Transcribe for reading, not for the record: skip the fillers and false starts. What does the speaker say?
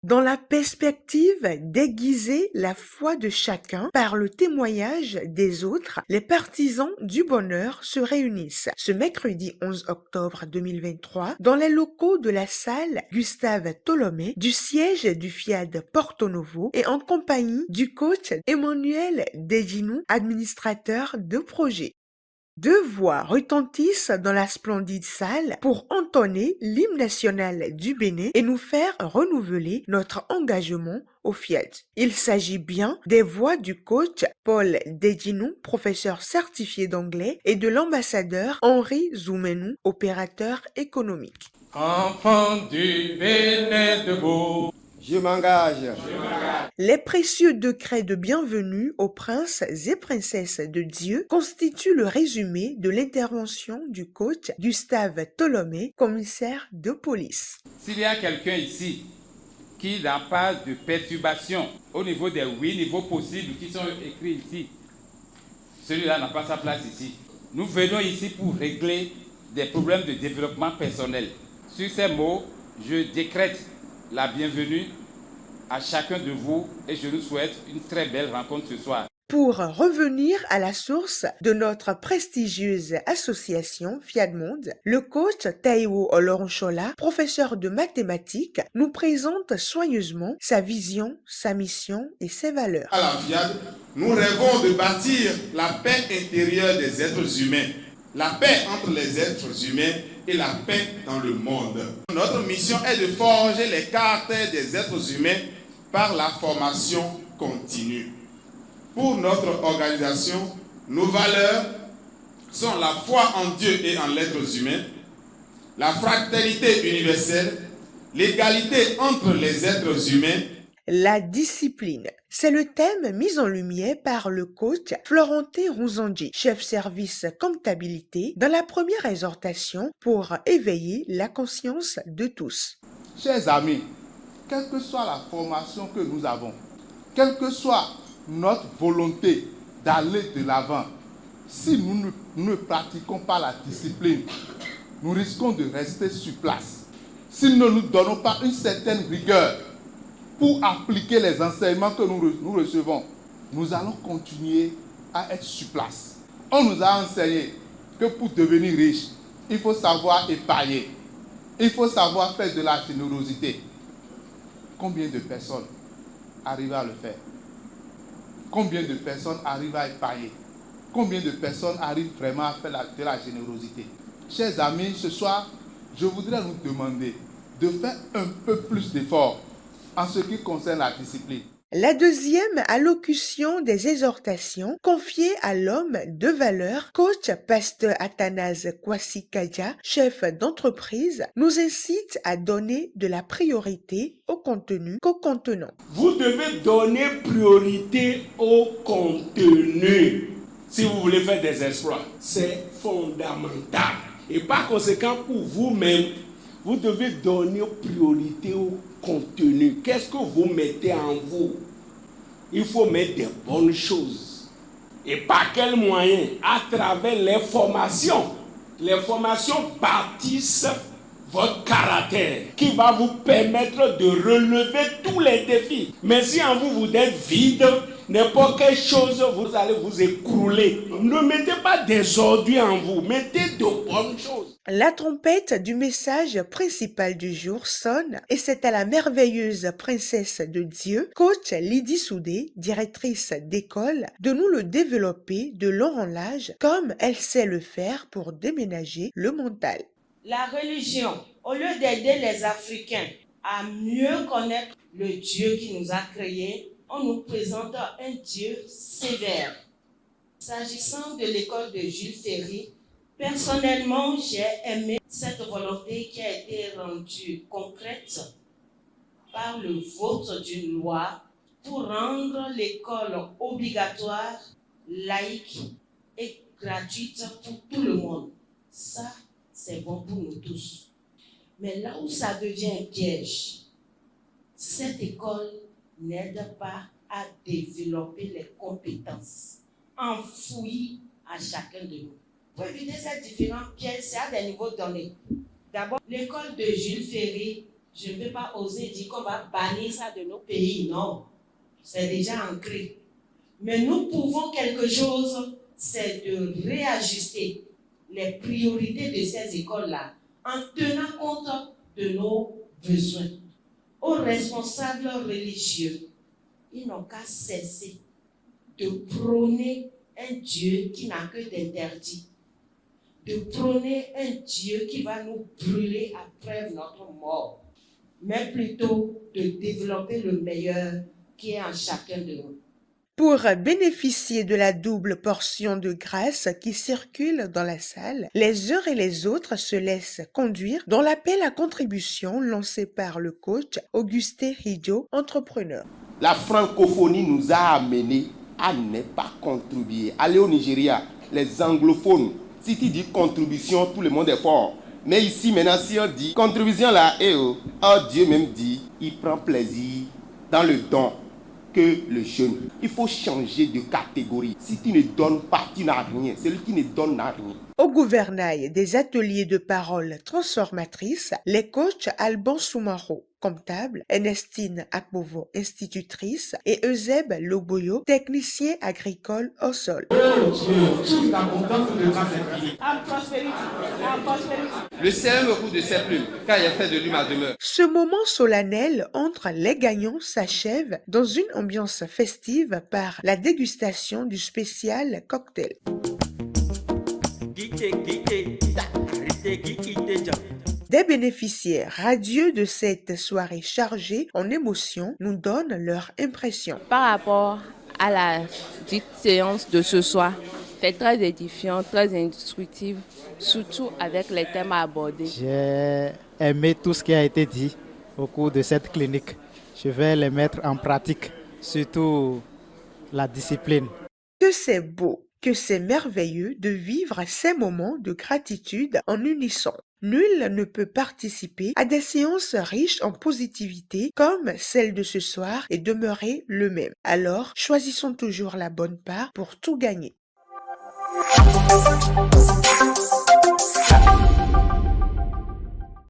Dans la perspective d'aiguiser la foi de chacun par le témoignage des autres, les partisans du bonheur se réunissent ce mercredi 11 octobre 2023 dans les locaux de la salle Gustave Tolomé du siège du FIAD Porto Novo et en compagnie du coach Emmanuel Dejinou, administrateur de projet. Deux voix retentissent dans la splendide salle pour entonner l'hymne national du Bénin et nous faire renouveler notre engagement au FIAD. Il s'agit bien des voix du coach Paul Dedinou, professeur certifié d'anglais, et de l'ambassadeur Henri Zoumenou, opérateur économique. Enfant du Bénin debout. Je m'engage. Les précieux décrets de bienvenue aux princes et princesses de Dieu constituent le résumé de l'intervention du coach Gustave Tolomé, commissaire de police. S'il y a quelqu'un ici qui n'a pas de perturbation au niveau des 8 niveaux possibles qui sont écrits ici, celui-là n'a pas sa place ici. Nous venons ici pour régler des problèmes de développement personnel. Sur ces mots, je décrète la bienvenue à chacun de vous et je nous souhaite une très belle rencontre ce soir. Pour revenir à la source de notre prestigieuse association FIAD Monde, le coach Taiwo Oloronchola, professeur de mathématiques, nous présente soigneusement sa vision, sa mission et ses valeurs. À la FIAD, nous rêvons de bâtir la paix intérieure des êtres humains, la paix entre les êtres humains et la paix dans le monde. Notre mission est de forger les caractères des êtres humains par la formation continue. Pour notre organisation, nos valeurs sont la foi en Dieu et en l'être humain, la fraternité universelle, l'égalité entre les êtres humains. La discipline, c'est le thème mis en lumière par le coach Florenté Rouzanji, chef service comptabilité, dans la première exhortation pour éveiller la conscience de tous. Chers amis, quelle que soit la formation que nous avons, quelle que soit notre volonté d'aller de l'avant, si nous ne pratiquons pas la discipline, nous risquons de rester sur place. Si nous ne nous donnons pas une certaine rigueur pour appliquer les enseignements que nous recevons, nous allons continuer à être sur place. On nous a enseigné que pour devenir riche, il faut savoir épargner, il faut savoir faire de la générosité. Combien de personnes arrivent à le faire? Combien de personnes arrivent à épargner? Combien de personnes arrivent vraiment à faire de la générosité? Chers amis, ce soir, je voudrais nous demander de faire un peu plus d'efforts en ce qui concerne la discipline. La deuxième allocution des exhortations confiée à l'homme de valeur, coach pasteur Athanase Kwasi-Kadja, chef d'entreprise, nous incite à donner de la priorité au contenu qu'au contenant. Vous devez donner priorité au contenu si vous voulez faire des exploits. C'est fondamental. Et par conséquent, pour vous-même, vous devez donner priorité au contenu. Qu'est-ce que vous mettez en vous? Il faut mettre des bonnes choses. Et par quels moyens? À travers les formations. Les formations bâtissent votre caractère qui va vous permettre de relever tous les défis. Mais si en vous, vous êtes vide, n'importe quelle chose, vous allez vous écrouler. Ne mettez pas des ordures en vous, mettez de bonnes choses. La trompette du message principal du jour sonne et c'est à la merveilleuse princesse de Dieu, coach Lydie Soudé, directrice d'école, de nous le développer de long en large comme elle sait le faire pour déménager le mental. La religion, au lieu d'aider les Africains à mieux connaître le Dieu qui nous a créés, on nous présente un Dieu sévère. S'agissant de l'école de Jules Ferry, personnellement, j'ai aimé cette volonté qui a été rendue concrète par le vote d'une loi pour rendre l'école obligatoire, laïque et gratuite pour tout le monde. Ça, c'est bon pour nous tous. Mais là où ça devient un piège, cette école n'aide pas à développer les compétences enfouies à chacun de nous. Pour éviter ces différents pièges, c'est à des niveaux donnés. D'abord, l'école de Jules Ferry Je ne peux pas oser dire qu'on va bannir ça de nos pays, non. C'est déjà ancré. Mais nous pouvons quelque chose, c'est de réajuster les priorités de ces écoles-là en tenant compte de nos besoins. Aux responsables religieux, ils n'ont qu'à cesser de prôner un Dieu qui n'a que d'interdits, de prôner un Dieu qui va nous brûler après notre mort, mais plutôt de développer le meilleur qui est en chacun de nous. Pour bénéficier de la double portion de grâce qui circule dans la salle, les uns et les autres se laissent conduire dans l'appel à contribution lancé par le coach Augustin Hidjo, entrepreneur. La francophonie nous a amenés à ne pas contribuer. Allez au Nigeria, les anglophones, si tu dis contribution, tout le monde est fort. Mais ici, maintenant, si on dit contribution là, Dieu même dit, il prend plaisir dans le don que le jeune. Il faut changer de catégorie. Si tu ne donnes pas, tu n'as rien. Celui qui ne donne n'a rien. Au gouvernail des ateliers de parole transformatrices, les coachs Alban Soumaro, comptable, Ernestine Akbovo, institutrice, et Euseb Loboyo, technicien agricole au sol. Le ciel me roule de ses plumes, car il a fait de lui ma demeure. Ce moment solennel entre les gagnants s'achève dans une ambiance festive par la dégustation du spécial cocktail. Des bénéficiaires radieux de cette soirée chargée en émotions nous donnent leur impression. Par rapport à la dite séance de ce soir, c'est très édifiant, très instructive, surtout avec les thèmes abordés. J'ai aimé tout ce qui a été dit au cours de cette clinique. Je vais les mettre en pratique, surtout la discipline. Que c'est beau, que c'est merveilleux de vivre ces moments de gratitude en unisson. Nul ne peut participer à des séances riches en positivité comme celle de ce soir et demeurer le même. Alors, choisissons toujours la bonne part pour tout gagner.